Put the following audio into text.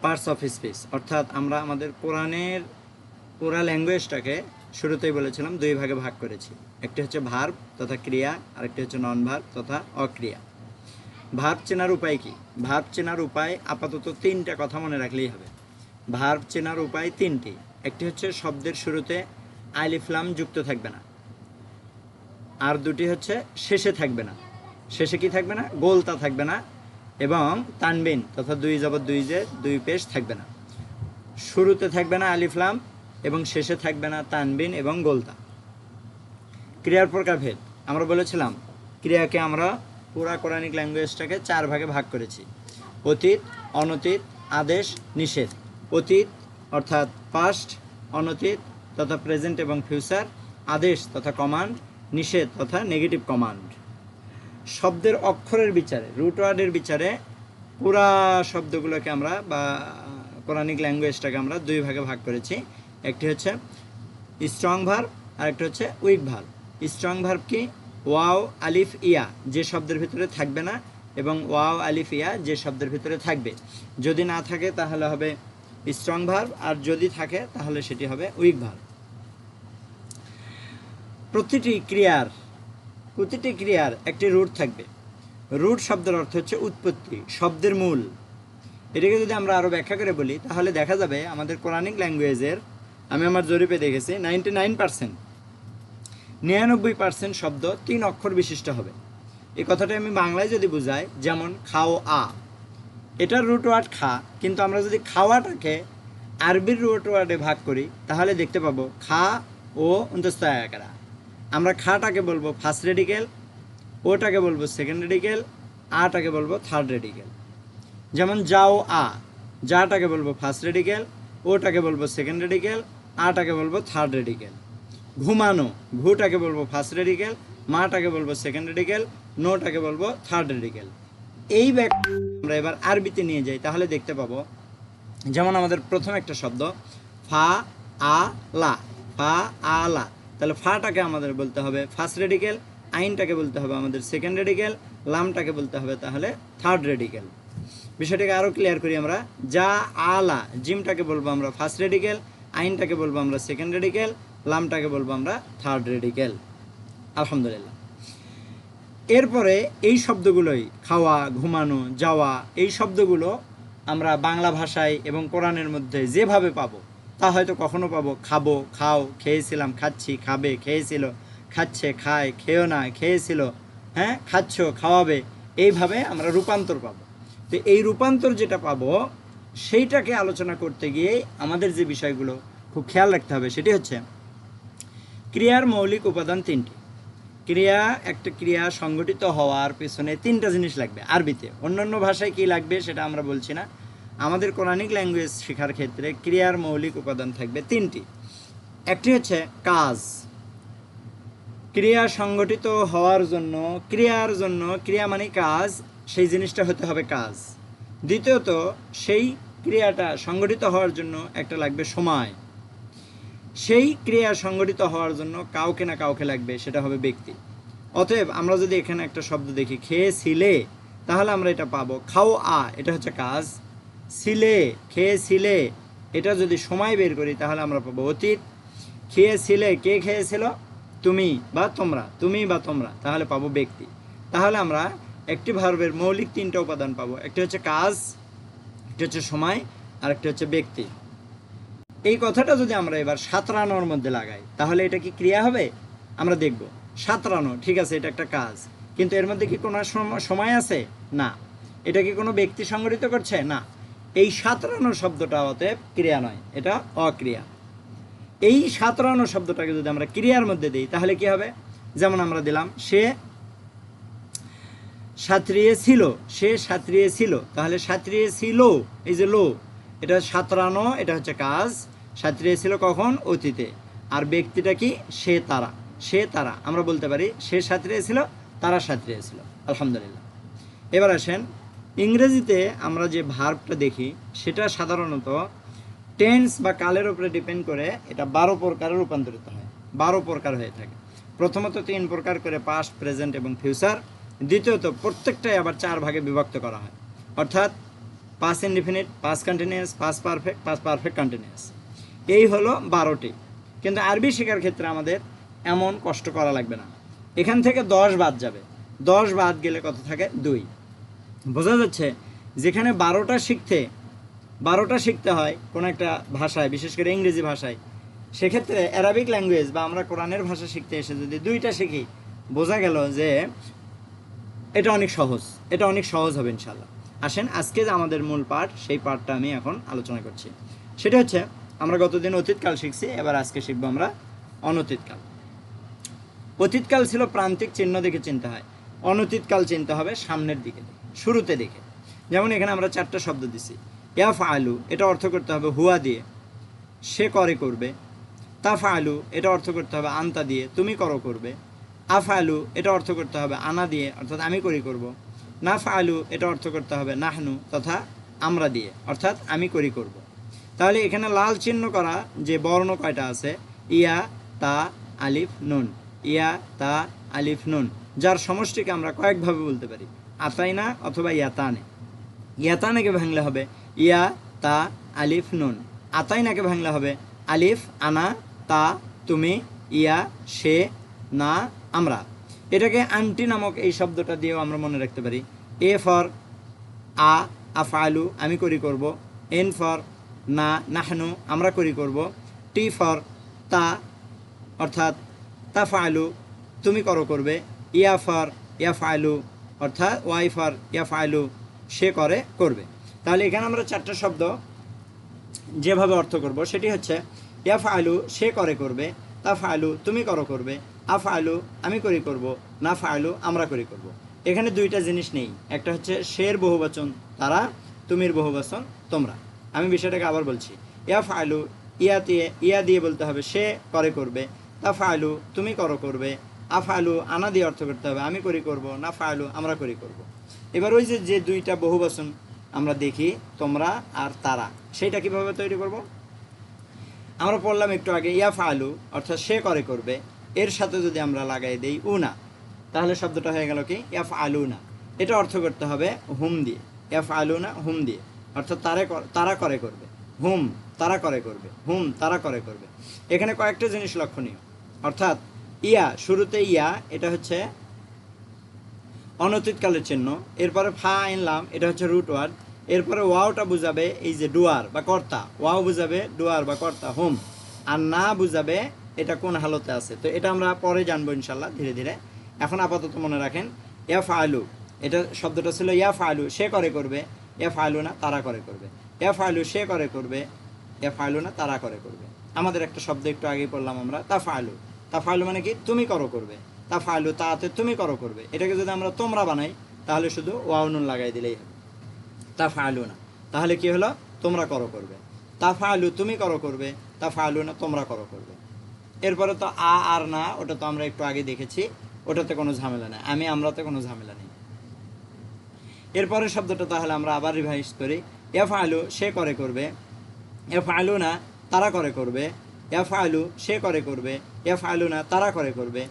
Parts of speech, অর্থাৎ আমরা আমাদের কোরআনের পুরা ল্যাঙ্গুয়েজটাকে শুরুতেই বলেছিলাম দুই ভাগে ভাগ করেছি। একটি হচ্ছে ভার্ব তথা ক্রিয়া, আরেকটি হচ্ছে নন ভার্ব তথা অক্রিয়া। ভার্ব চেনার উপায় কি? ভার্ব চেনার উপায় আপাতত তিনটা কথা মনে রাখলেই হবে। ভার্ব চেনার উপায় তিনটি। একটি হচ্ছে শব্দের শুরুতে আলিফ লাম যুক্ত থাকবে না, আর দুটি হচ্ছে শেষে থাকবে না। শেষে কি থাকবে না? গোলতা থাকবে না, এবং তানবিন তথা দুই জবর দুই জের দুই পেশ থাকবে না। শুরুতে থাকবে না আলিফ লাম এবং শেষে থাকবে না তানবিন এবং গোলতা। ক্রিয়ার প্রকারভেদ আমরা বলেছিলাম, ক্রিয়াকে আমরা পুরা কোরআনিক ল্যাঙ্গুয়েজটাকে চার ভাগে ভাগ করেছি: অতীত, অনতীত, আদেশ, নিষেধ। অতীত অর্থাৎ পাস্ট, অনতীত তথা প্রেজেন্ট এবং ফিউচার, আদেশ তথা কমান্ড, নিষেধ তথা নেগেটিভ কমান্ড। শব্দের অক্ষরের বিচারে, রুট ওয়ার্ডের বিচারে পুরা শব্দগুলোকে আমরা বা কোরআনিক ল্যাঙ্গুয়েজটাকে আমরা দুই ভাগে ভাগ করেছি। একটি হচ্ছে স্ট্রং ভার্ব আর একটা হচ্ছে উইক ভার্ব। স্ট্রং ভার্ব কি? ওয়াও আলিফ ইয়া যে শব্দের ভিতরে থাকবে না, এবং ওয়াও আলিফ ইয়া যে শব্দের ভিতরে থাকবে। যদি না থাকে তাহলে হবে স্ট্রং ভার্ব, আর যদি থাকে তাহলে সেটি হবে উইক ভার্ব। প্রতিটি ক্রিয়ার একটি রুট থাকবে। রুট শব্দের অর্থ হচ্ছে উৎপত্তি, শব্দের মূল। এটাকে যদি আমরা আরও ব্যাখ্যা করে বলি তাহলে দেখা যাবে আমাদের কোরআনিক ল্যাঙ্গুয়েজের, আমি আমার জরিপে দেখেছি 99% শব্দ 3 অক্ষর বিশিষ্ট হবে। এই কথাটা আমি বাংলায় যদি বুঝাই, যেমন খাও আ, এটার রুট ওয়ার্ড খা, কিন্তু আমরা যদি খাওয়াটাকে আরবির রুট ওয়ার্ডে ভাগ করি তাহলে দেখতে পাবো খা ও উন্তস্তায়াকারা। আমরা খাটাকে বলবো ফার্স্ট রেডিকেল, ওটাকে বলবো সেকেন্ড রেডিকেল, আটাকে বলবো থার্ড রেডিকেল। যেমন যাও আ, যাটাকে বলবো ফার্স্ট রেডিকেল, ওটাকে বলবো সেকেন্ড রেডিকেল, আটাকে বলবো থার্ড রেডিকেল। ঘুমানো, ঘুটাকে বলবো ফার্স্ট রেডিকেল, মাটাকে বলবো সেকেন্ড রেডিকেল, নোটাকে বলবো থার্ড রেডিকেল। এই ব্যাখ্যা আমরা এবার আরবিতে নিয়ে যাই তাহলে দেখতে পাবো, যেমন আমাদের প্রথম একটা শব্দ ফা আ লা, ফা আ লা, তাহলে ফাটাকে আমাদের বলতে হবে ফার্স্ট রেডিকেল, আইনটাকে বলতে হবে আমাদের সেকেন্ড রেডিকেল, লামটাকে বলতে হবে তাহলে থার্ড রেডিকেল। বিষয়টাকে আরও ক্লিয়ার করি আমরা, যা আলা, জিমটাকে বলবো আমরা ফার্স্ট রেডিকেল, আইনটাকে বলবো আমরা সেকেন্ড রেডিকেল, লামটাকে বলবো আমরা থার্ড রেডিকেল। আলহামদুলিল্লাহ। এরপরে এই শব্দগুলোই খাওয়া, ঘুমানো, যাওয়া, এই শব্দগুলো আমরা বাংলা ভাষায় এবং কোরআনের মধ্যে যেভাবে পাবো তা হয়তো কখনো পাবো খাবো, খাও, খেয়েছিলাম, খাচ্ছি, খাবে, খেয়েছিল, খাচ্ছে, খায়, খেয়েও না, খেয়েছিল, হ্যাঁ, খাচ্ছ, খাওয়াবে, এইভাবে আমরা রূপান্তর পাবো। তো এই রূপান্তর যেটা পাবো সেইটাকে আলোচনা করতে গিয়ে আমাদের যে বিষয়গুলো খুব খেয়াল রাখতে হবে সেটি হচ্ছে ক্রিয়ার মৌলিক উপাদান তিনটি। একটা ক্রিয়া সংগঠিত হওয়ার পেছনে তিনটা জিনিস লাগবে আরবিতে। অন্যান্য ভাষায় কি লাগবে সেটা আমরা বলছি না। আমাদের কোরআনিক ল্যাঙ্গুয়েজ শেখার ক্ষেত্রে ক্রিয়ার মৌলিক উপাদান থাকবে তিনটি। একটি হচ্ছে কাজ, ক্রিয়া সংগঠিত হওয়ার জন্য, ক্রিয়া মানে কাজ, সেই জিনিসটা হতে হবে কাজ। দ্বিতীয়ত, সেই ক্রিয়াটা সংগঠিত হওয়ার জন্য একটা লাগবে সময়। সেই ক্রিয়া সংগঠিত হওয়ার জন্য কাউকে না কাউকে লাগবে, সেটা হবে ব্যক্তি। অতএব আমরা যদি এখানে একটা শব্দ দেখি খেয়েছিলে, তাহলে আমরা এটা পাবো খাও আ, এটা হচ্ছে কাজ। ছিলে, খেয়েছিলে, এটা যদি সময় বের করি তাহলে আমরা পাবো অতীত। খেয়েছিলে, কে খেয়েছিল? তুমি বা তোমরা, তুমি বা তোমরা, তাহলে পাবো ব্যক্তি। তাহলে আমরা একটি ভার্বের মৌলিক তিনটা উপাদান পাবো, একটা হচ্ছে কাজ, একটা হচ্ছে সময়, আর একটা হচ্ছে ব্যক্তি। এই কথাটা যদি আমরা এবার সাঁতরানোর মধ্যে লাগাই তাহলে এটা কি ক্রিয়া হবে? আমরা দেখব সাঁতরানো, ঠিক আছে, এটা একটা কাজ, কিন্তু এর মধ্যে কি কোনো সময় আছে? না। এটা কি কোনো ব্যক্তি সংগঠিত করছে? না। এই সাঁতরানো শব্দটা অতএব ক্রিয়া নয়, এটা অক্রিয়া। এই সাঁতরানো শব্দটাকে যদি আমরা ক্রিয়ার মধ্যে দিই তাহলে কি হবে? যেমন আমরা দিলাম সে সাঁতরিয়ে ছিল, সে সাঁতরিয়ে ছিল, তাহলে সাঁতরিয়ে ছিল, এই যে লো, এটা সাঁতরানো, এটা হচ্ছে কাজ। সাঁতরিয়ে ছিল কখন? অতীতে। আর ব্যক্তিটা কি? সে তারা, সে তারা, আমরা বলতে পারি সে সাঁতরিয়ে ছিল, তারা সাঁতরিয়ে ছিল। আলহামদুলিল্লাহ। এবার আসেন, ইংরেজিতে আমরা যে ভার্বটা দেখি সেটা সাধারণত টেন্স বা কালের উপরে ডিপেন্ড করে এটা 12 প্রকারে রূপান্তরিত হয়, 12 প্রকার হয়ে থাকে। প্রথমত 3 প্রকার করে পাস্ট, প্রেজেন্ট এবং ফিউচার। দ্বিতীয়ত প্রত্যেকটাই আবার 4 ভাগে বিভক্ত করা হয়, অর্থাৎ past indefinite, past continuous, past perfect, past perfect continuous. এই হলো 12টি। কিন্তু আরবি শেখার ক্ষেত্রে আমাদের এমন কষ্ট করা লাগবে না। এখান থেকে 10 বাদ যাবে, 10 বাদ গেলে কত থাকে? 2। বোঝা যাচ্ছে? যেখানে 12টা শিখতে হয় কোনো একটা ভাষায়, বিশেষ করে ইংরেজি ভাষায়, সেক্ষেত্রে অ্যারাবিক ল্যাঙ্গুয়েজ বা আমরা কোরআনের ভাষা শিখতে এসে যদি 2টা শিখি, বোঝা গেল যে এটা অনেক সহজ, এটা অনেক সহজ হবে ইনশাল্লাহ। আসেন আজকে যে আমাদের মূল পাঠ, সেই পাঠটা আমি এখন আলোচনা করছি। সেটা হচ্ছে আমরা গতদিন অতীতকাল শিখছি, এবার আজকে শিখবো আমরা অনতীতকাল। অতীতকাল ছিল প্রান্তিক চিহ্ন দেখে চিনতে হয়, অনতীতকাল চিনতে হবে সামনের দিকে, শুরুতে দেখে। যেমন এখানে আমরা 4টা শব্দ দিছি। ইয়াফআলু, এটা অর্থ করতে হবে হুয়া দিয়ে, সে করে করবে। তাফআলু, এটা অর্থ করতে হবে আন্তা দিয়ে, তুমি করো করবে। আফআলু, এটা অর্থ করতে হবে আনা দিয়ে, অর্থাৎ আমি করি করব। নাফআলু, এটা অর্থ করতে হবে নাহনু তথা আমরা দিয়ে, অর্থাৎ আমি করি করব। তাহলে এখানে লাল চিহ্ন করা যে বর্ণ কয়টা আছে? ইয়া, তা, আলিফ, নুন। ইয়া, তা, আলিফ, নুন, যার সমষ্টিকে আমরা কয়েকভাবে বলতে পারি, আতাইনা অথবা ইয়াতানে। ইয়াতানেকে ভাঙলে হবে ইয়া, তা, আলিফ, নুন। আতাইনাকে ভাঙলে হবে আলিফ, আনা, তা, তুমি, ইয়া, সে, না, আমরা। এটাকে আন্টি নামক এই শব্দটা দিয়েও আমরা মনে রাখতে পারি। এ ফর আ, আফআলু, আমি করি করব। এন ফর না, নাহনু, আমরা করি করব। টি ফর তা, অর্থাৎ তাফআলু, তুমি করো করবে। ইয়া ফর ইয়াফআলু, অর্থাৎ ওয়াই ফর ইয়াফআলু, সে করে করবে। তাহলে এখানে আমরা 4টা শব্দ যেভাবে অর্থ করব সেটি হচ্ছে ইয়াফআলু, সে করে করবে। তাফআলু, তুমি করো করবে। আফআলু, আমি করি করব। নাফআলু, আমরা করি করব। এখানে 2টা জিনিস নেই, একটা হচ্ছে শের বহুবচন তারা, তুমির বহুবচন তোমরা। আমি বিষয়টাকে আবার বলছি। ইয়াফআলু, ইয়া দিয়ে বলতে হবে সে করে করবে। তাফআলু, তুমি করো করবে। আফআলু, আনা দিয়ে অর্থ করতে হবে আমি করি করব। নাফআলু, আমরা করি করব। এবার ওই যে 2টা বহুবচন আমরা দেখি, তোমরা আর তারা, সেইটা কিভাবে তৈরি করব? আমরা পড়লাম একটু আগে ইয়াফআলু, অর্থাৎ সে করে করবে, এর সাথে যদি আমরা লাগাই দেই উনা, তাহলে শব্দটা হয়ে গেল কি? ইয়াফআলুনা। এটা অর্থ করতে হবে হুম দিয়ে, ইয়াফআলুনা হুম দিয়ে, অর্থাৎ তারা করে করবে। হুম, তারা করে করবে। হুম, তারা করে করবে। এখানে কয়েকটা জিনিস লক্ষণীয়, অর্থাৎ ইয়া, শুরুতে ইয়া, এটা হচ্ছে অনতীতকালের চিহ্ন। এরপরে ফা আইনলাম, এটা হচ্ছে রুট ওয়ার্ড। এরপরে ওয়াওটা বুঝাবে এই যে ডুয়ার বা কর্তা, ওয়াও বুঝাবে ডুয়ার বা কর্তা হুম, আর না বুঝাবে এটা কোন হালতে আছে। তো এটা আমরা পরে জানবো ইনশাল্লাহ ধীরে ধীরে। এখন আপাতত মনে রাখেন ইয়াফআলু, এটা শব্দটা ছিল ইয়াফআলু, সে করে করবে। ইয়াফআলু না, তারা করে করবে। ইয়াফআলু, সে করে করবে। ইয়াফআলু না, তারা করে করবে। আমাদের একটা শব্দ একটু আগেই পড়লাম আমরা, তাফআলু। তাফআলু মানে কি? তুমি করো করবে। তাফআলু, তাতে তুমি করো করবে। এটাকে যদি আমরা তোমরা বানাই তাহলে শুধু ওয়াও নুন লাগাই দিলেই হবে। তাফআলু না, তাহলে কি হলো? তোমরা করো করবে। তাফআলু, তুমি করো করবে। তাফআলু না, তোমরা করো করবে। এরপরে তো আ আর না, ওটা তো আমরা একটু আগে দেখেছি, ওটাতে কোনো ঝামেলা নেই। আমি আমরাতে কোনো ঝামেলা নেই। এরপরে শব্দটা তাহলে আমরা আবার রিভাইজ করি। ইয়াফআলু, সে করে করবে। ইয়াফআলু না, তারা করে করবে। ইয়াফআলু, সে করে করবে। ইয়াফআলু না, তারা করে করবে।